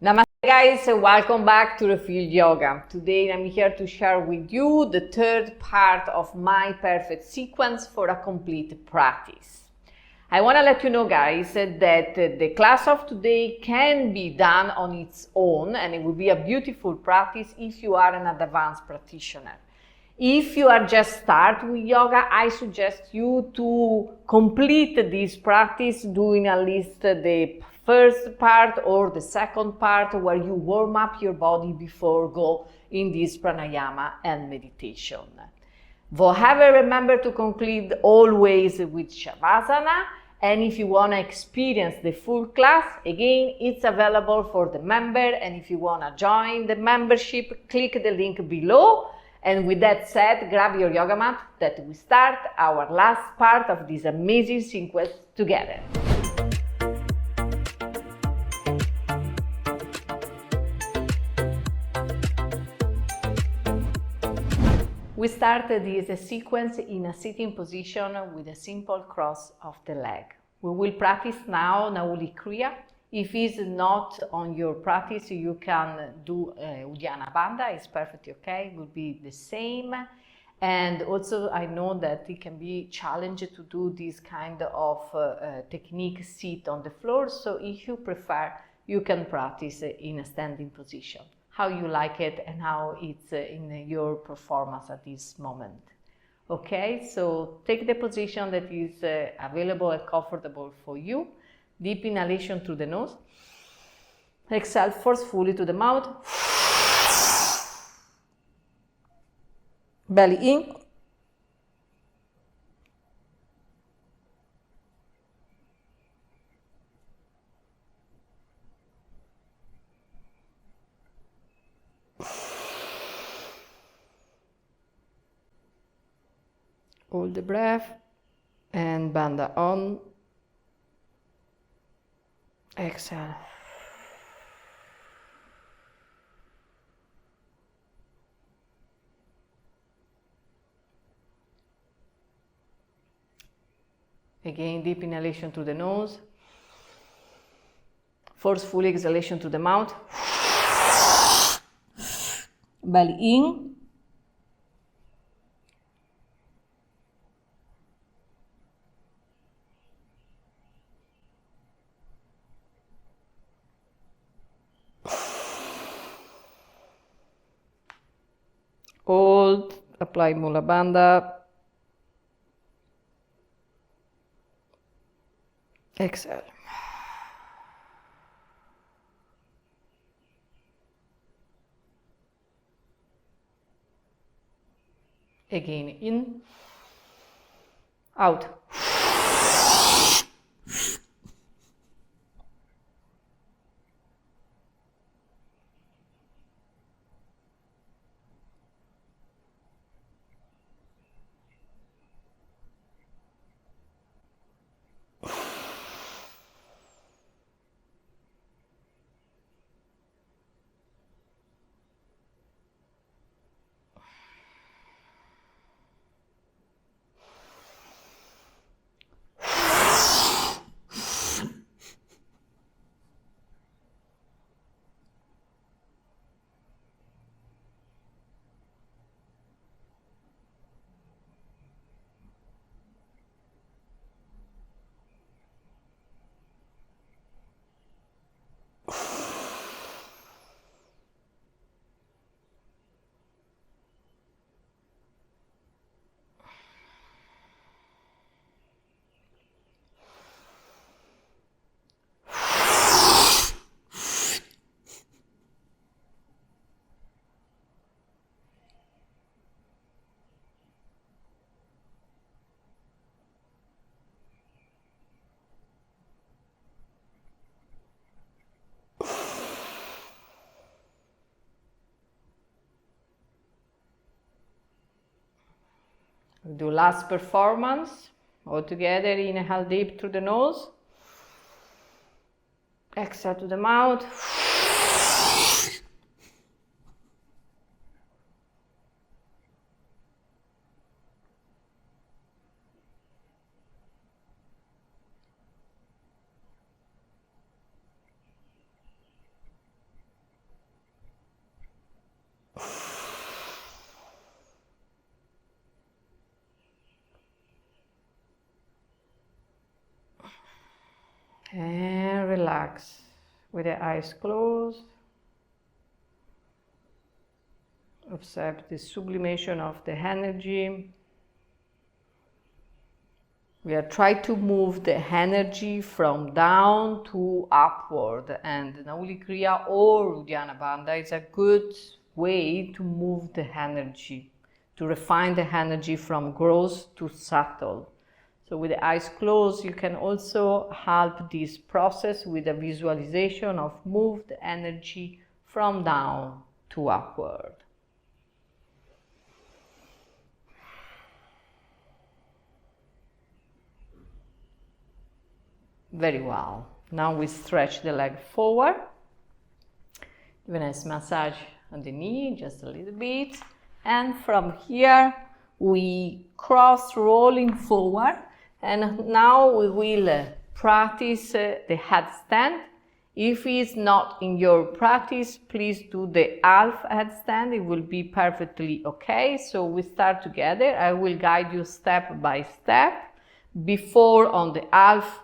Namaste guys, welcome back to Refeel Yoga. Today I'm here to share with you the third part of my perfect sequence for a complete practice. I want to let you know guys that the class of today can be done on its own and it will be a beautiful practice if you are an advanced practitioner. If you are just starting with yoga, I suggest you to complete this practice doing at least the first part or the second part where you warm up your body before go in this pranayama and meditation. However, remember to conclude always with shavasana, and if you want to experience the full class, again, it's available for the member, and if you want to join the membership, click the link below. And with that said, grab your yoga mat that we start our last part of this amazing sequence together. We start this sequence in a sitting position with a simple cross of the leg. We will practice now Nauli Kriya. If it's not on your practice, you can do Mula Bandha, it's perfectly okay, it will be the same. And also I know that it can be challenging to do this kind of technique sit on the floor, so if you prefer, you can practice in a standing position, how you like it and how it's in your performance at this moment. Okay, so take the position that is available and comfortable for you. Deep inhalation through the nose. Exhale forcefully to the mouth. Belly in. Hold the breath and bandha on. Exhale. Again, deep inhalation through the nose. Forceful exhalation through the mouth. Belly in. Hold, apply Mula Bandha. Exhale. Again, in, out. Do last performance, all together. Inhale deep through the nose. Exhale to the mouth. And relax with the eyes closed. Observe the sublimation of the energy. We are trying to move the energy from down to upward, and Nauli Kriya or Mula Bandha is a good way to move the energy, to refine the energy from gross to subtle. So with the eyes closed, you can also help this process with a visualization of move the energy from down to upward. Very well. Now we stretch the leg forward. Do a nice massage on the knee, just a little bit. And from here, we cross rolling forward. And now we will practice the headstand. If it's not in your practice, please do the half headstand. It will be perfectly okay. So we start together. I will guide you step by step. Before on the half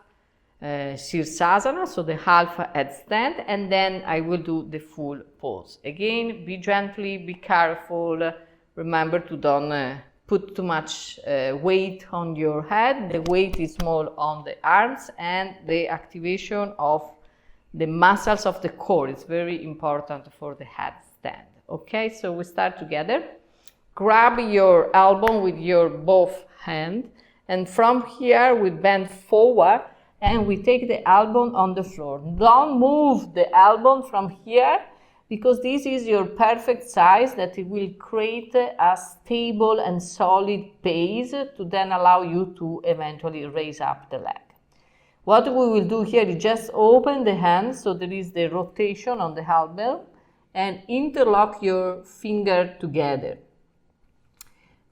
Sirsasana, so the half headstand, and then I will do the full pose. Again, be gently, be careful. Remember to don't put too much weight on your head. The weight is more on the arms and the activation of the muscles of the core. It's very important for the headstand. Okay, so we start together. Grab your elbow with your both hands, and from here we bend forward. And we take the elbow on the floor. Don't move the elbow from here, because this is your perfect size that it will create a stable and solid base to then allow you to eventually raise up the leg. What we will do here is just open the hands, so there is the rotation on the elbow, and interlock your finger together.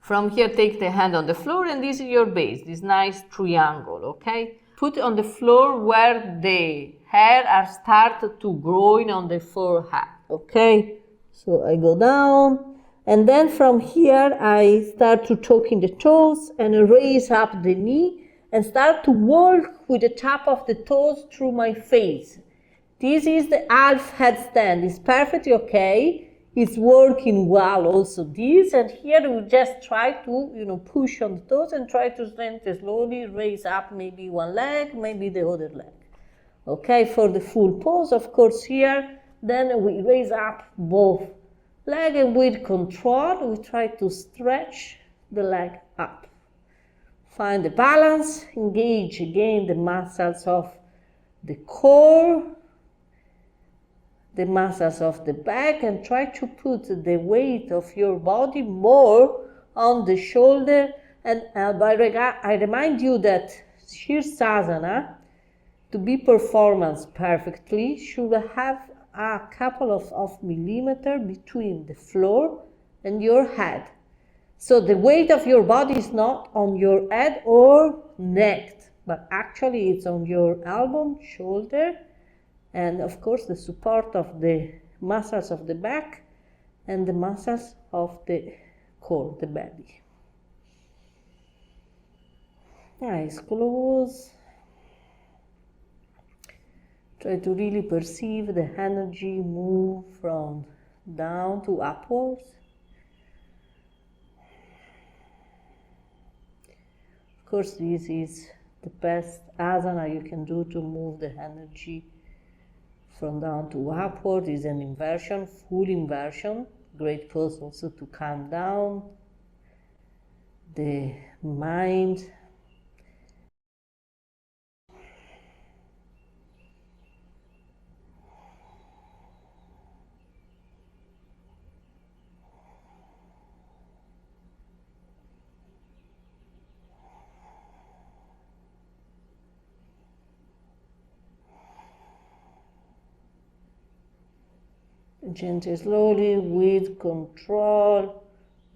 From here, take the hand on the floor, and this is your base, this nice triangle, okay? Put on the floor where the hair are started to growing on the forehead, okay? So I go down, and then from here I start to tuck in the toes and raise up the knee and start to walk with the top of the toes through my face. This is the half headstand. It's perfectly okay. It's working well also this, and here we just try to push on the toes and try to gently slowly raise up maybe one leg, maybe the other leg. Okay, for the full pose, of course, here then we raise up both legs, and with control we try to stretch the leg up. Find the balance, engage again the muscles of the core, the muscles of the back, and try to put the weight of your body more on the shoulder. And I remind you that Sirsasana, to be performance perfectly, should have a couple of millimeters between the floor and your head. So the weight of your body is not on your head or neck, but actually it's on your elbow, shoulder, and of course the support of the muscles of the back and the muscles of the core, the belly. Eyes closed. Try to really perceive the energy move from down to upwards. Of course, this is the best asana you can do to move the energy from down to upward. Is an inversion, full inversion. Great pose also to calm down the mind. Gently, slowly, with control,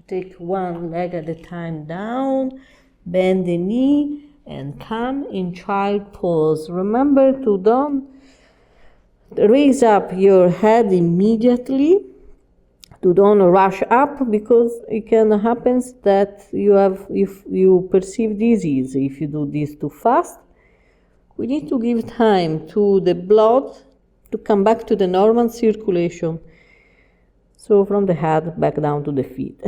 take one leg at a time down, bend the knee, and come in child pose. Remember to don't raise up your head immediately, to don't rush up, because it can happen that if you perceive disease if you do this too fast. We need to give time to the blood to come back to the normal circulation. So from the head back down to the feet.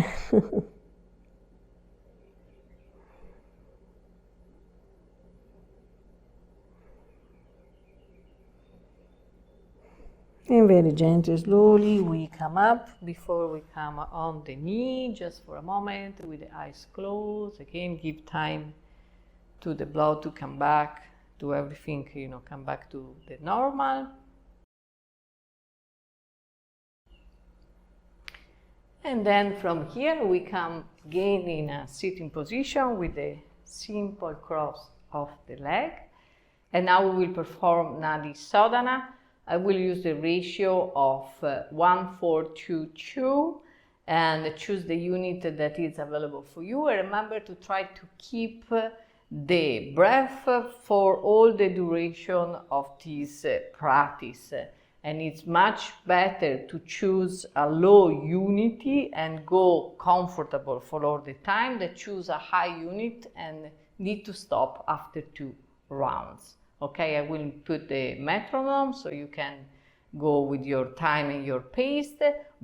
And very gently, slowly, we come up. Before we come on the knee, just for a moment, with the eyes closed. Again, give time to the blood to come back, to everything, come back to the normal. And then from here, we come again in a sitting position with a simple cross of the leg. And now we will perform Nadi Shodhana. I will use the ratio of 1:4:2:2 and choose the unit that is available for you. And remember to try to keep the breath for all the duration of this practice. And it's much better to choose a low unity and go comfortable for all the time than choose a high unit and need to stop after 2 rounds. Okay, I will put the metronome so you can go with your time and your pace.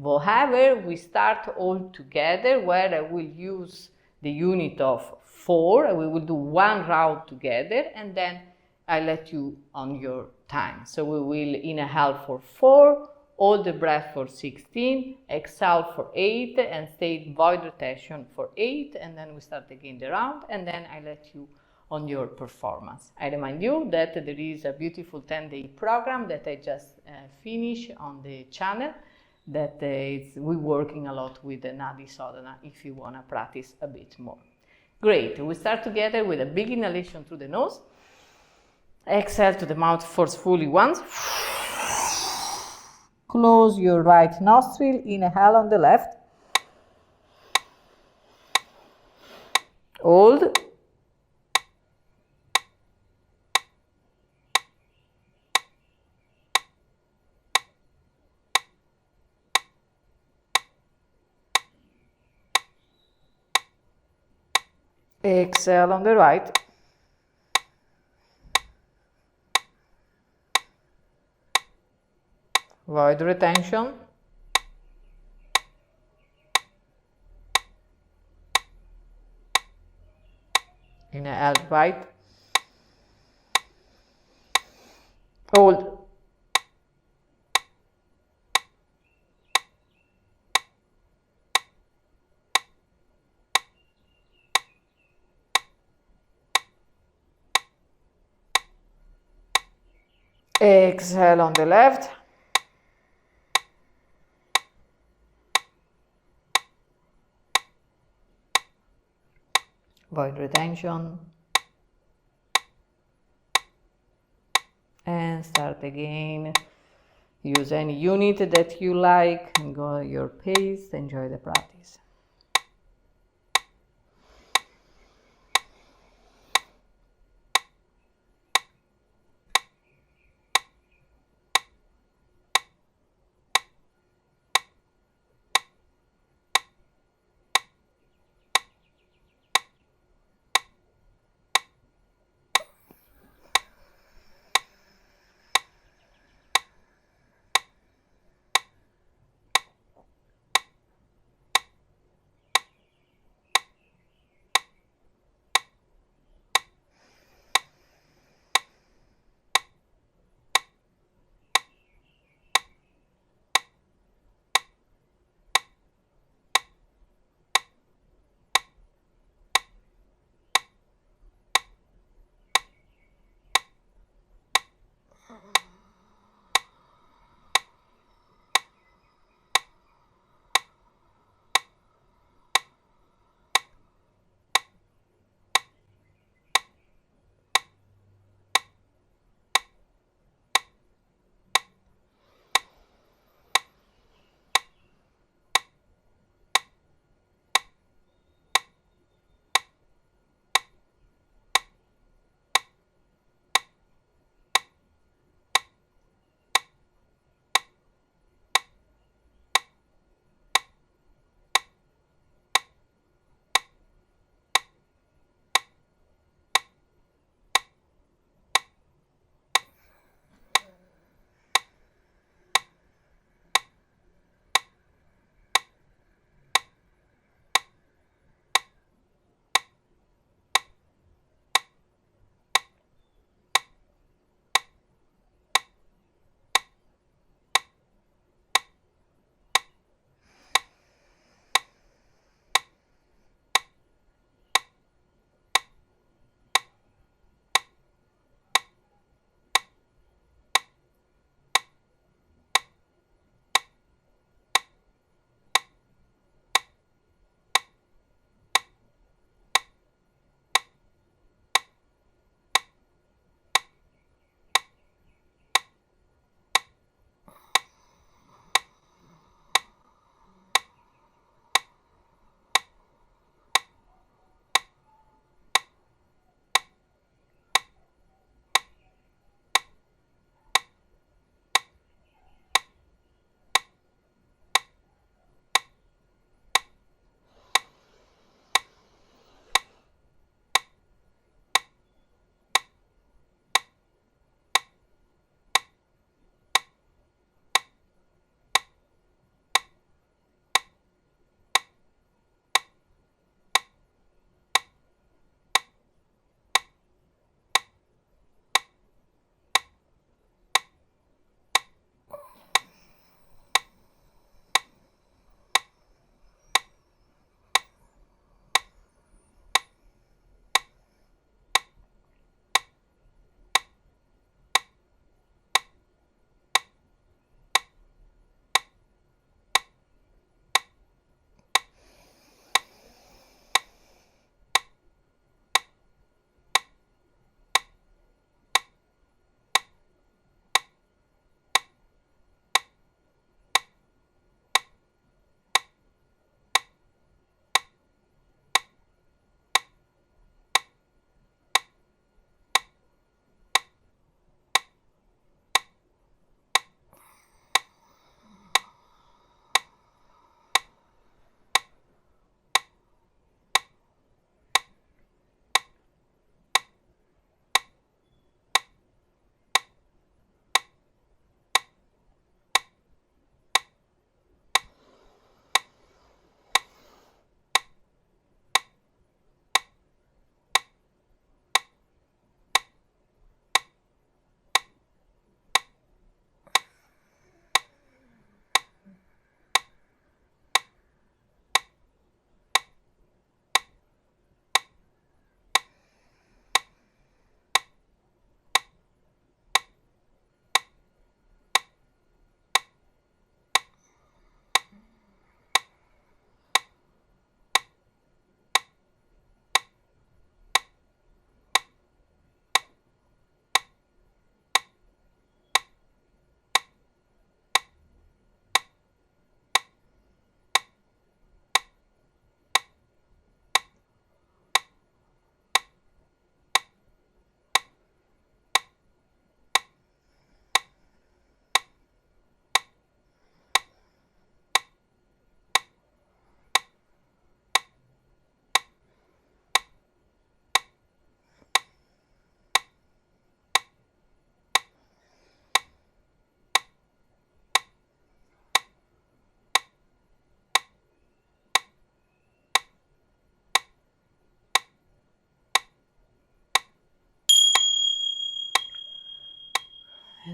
However, we start all together where I will use the unit of 4 and we will do 1 round together and then I let you on your time. So we will inhale for 4, hold the breath for 16, exhale for 8 and stay void retention for 8 and then we start again the round and then I let you on your performance. I remind you that there is a beautiful 10-day program that I just finished on the channel that we're working a lot with the Nadi Shodhana if you want to practice a bit more. Great, we start together with a big inhalation through the nose. Exhale to the mouth forcefully once. Close your right nostril, inhale on the left. Hold. Exhale on the right. Void retention. Inhale right. Hold. Exhale on the left. Void retention. And start again. Use any unit that you like and go at your pace. Enjoy the practice.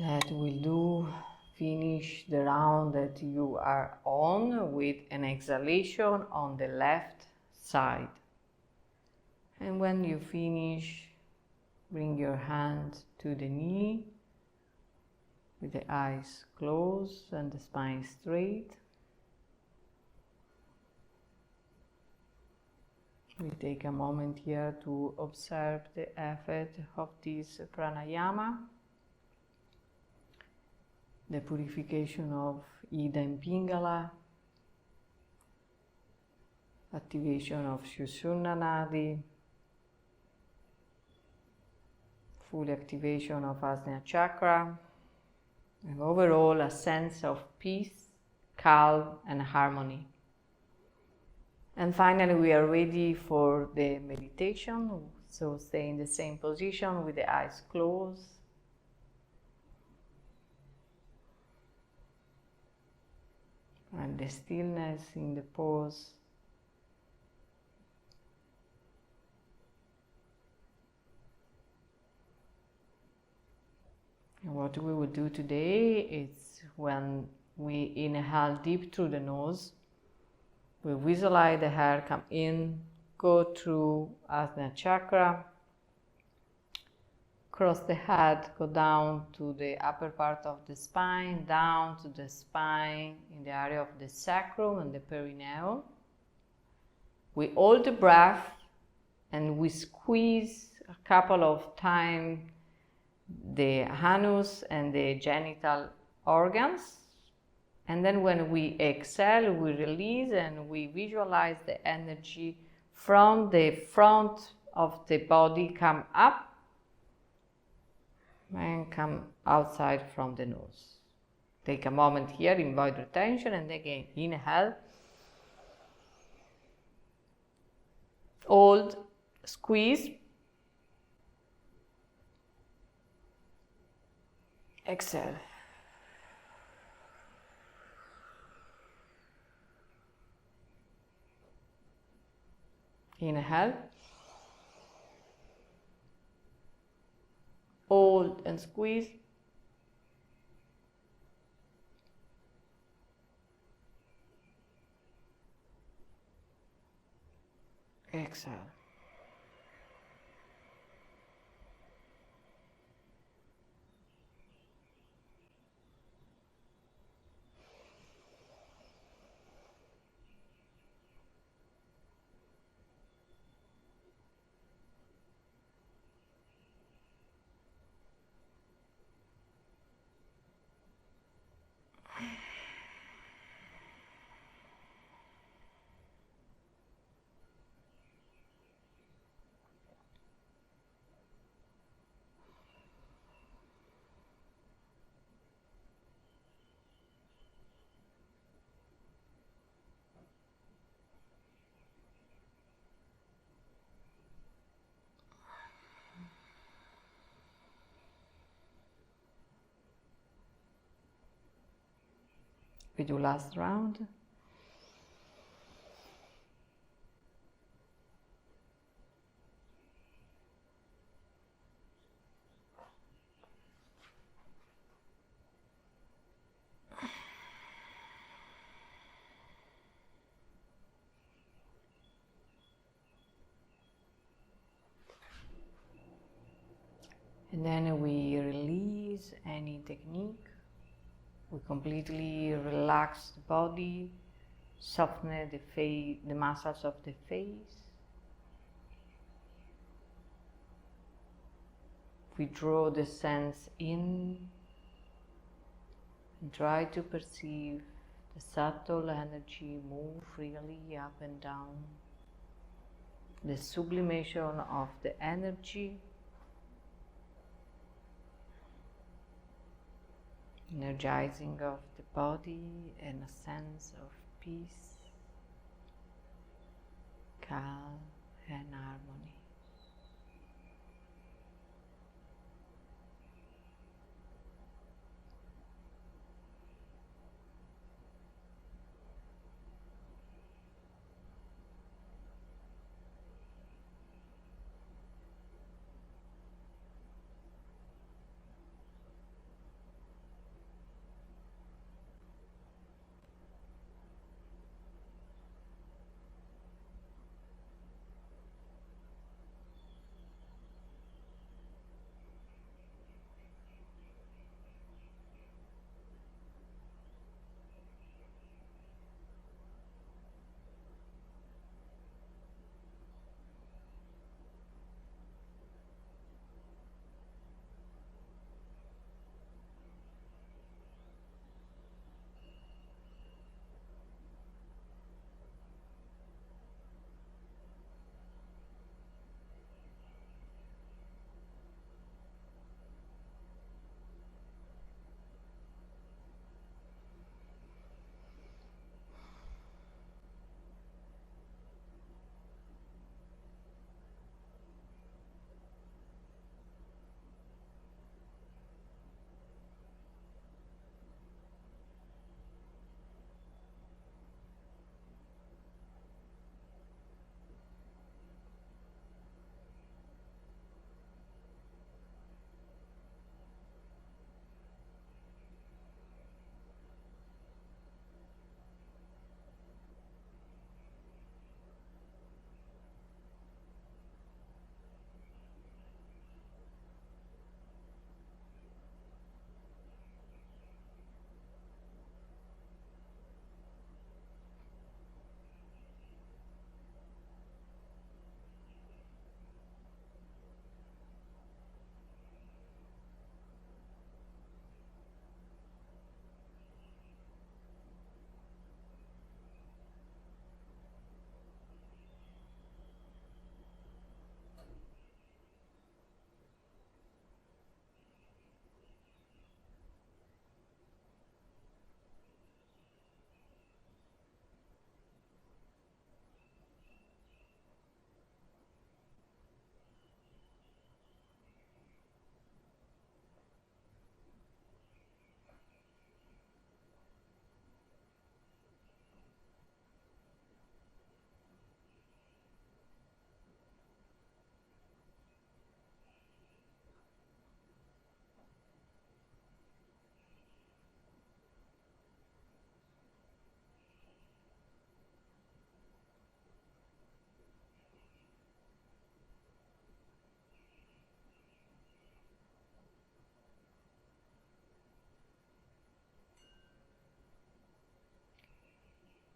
that will do finish the round that you are on with an exhalation on the left side. And when you finish, bring your hand to the knee with the eyes closed and the spine straight. We take a moment here to observe the effect of this pranayama, the purification of Ida and Pingala, activation of Sushumna Nadi, full activation of Ajna Chakra, and overall a sense of peace, calm and harmony. And finally we are ready for the meditation, so stay in the same position with the eyes closed. And the stillness in the pose. And what we will do today is when we inhale deep through the nose, we visualize the air come in, go through Ajna Chakra, cross the head, go down to the upper part of the spine, down to the spine in the area of the sacrum and the perineum. We hold the breath and we squeeze a couple of times the anus and the genital organs. And then when we exhale, we release and we visualize the energy from the front of the body come up and come outside from the nose. Take a moment here, invite retention, and again inhale, hold, squeeze, exhale. Inhale, hold and squeeze, exhale. We do last round. And then we release any technique. We completely relax the body, soften the face, the muscles of the face. We draw the sense in and try to perceive the subtle energy move freely up and down. The sublimation of the energy, energizing of the body and a sense of peace, calm and harmony.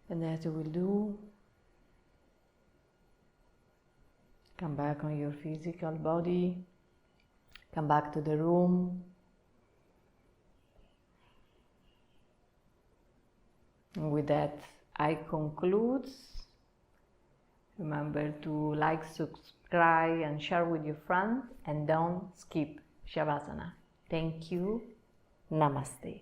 And as you will do, come back on your physical body, come back to the room. And with that, I conclude. Remember to like, subscribe, and share with your friends, and don't skip Shavasana. Thank you. Namaste.